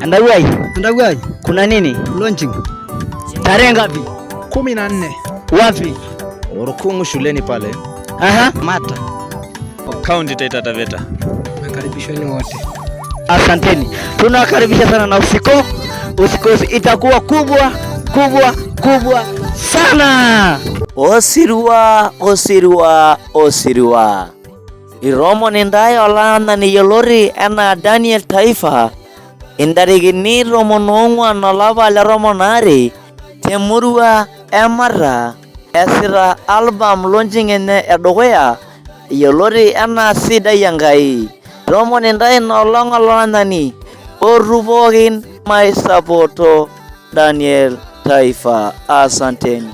Andawai. Kuna nini? Launching. Tarehe ngapi? 14. Wapi? Urukungu shuleni pale. Aha. Mata. County Taita Taveta. Nakaribishwa ni wote. Asanteni. Tunakaribisha sana na usikose itakuwa kubwa sana. Osirua. Iromo nindayo olana ni yolori ena Daniel Taifa. Indarigini romonong'uan olapa le tomon aare temurua Emara esita album launching enye edukuya yioloti enaa Sidai Enkai. Iromo nintae inolong olaranyani otu pookin maisapoto Daniel Taifa. Asanteni.